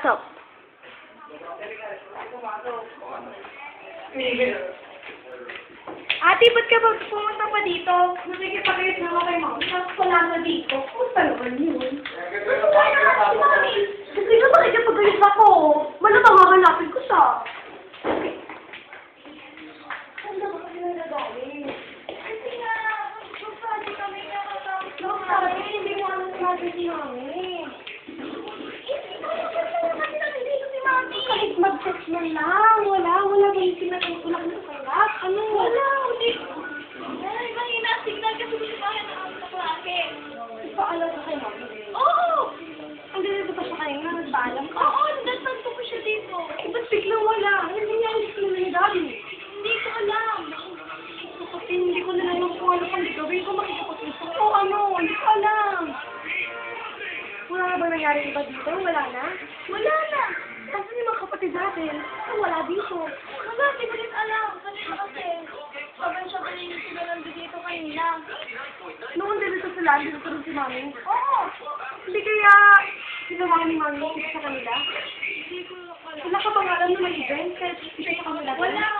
Stop. Ate, ba't ka ba pumunta pa dito? Nakikipagayos na ako kay Mami. Tapos wala na dito. Pumunta naman yun. Wala na si Mami. Kasi nga nakikipagayos ako. Malamang hahanapin ko siya. Ano ba kasi nagagawin? Kasi nga, magpapali kami nakatapos lang kami. Hindi mo alam natin si Mami. Kahit mag-text man lang, wala ba yung sinatulak na kalat? Ano? Wala, hindi. Ay, mahina, signal kasi gusto pa rin ang kaklase. Paalam ka kay Mami? Oo! Ang ganito pa siya kayo nga, nagpaalam ka? Oo, nagtanto ko siya dito. Ba't biglang wala? Hindi niya alis ko na ni Daddy. Hindi ko alam. Kasi hindi ko na alam kung ano pang gagawin ko, makikipag-gusto ko. Ano? Hindi ko alam. Wala na ba nangyari iba dito? Wala na? Wala na! Kasi yung mga kapatid natin, wala dito. Wala, hindi ko rin alam. Kanina kasi, sabay-sabay sila nandito dito kanina. Noon dito sila, dito rin si Mami? Oo! Hindi kaya sinawa ni Mami sa kanila? Hindi ko alam. Wala ka bang alam na may event? Kaya sa kanila? Wala!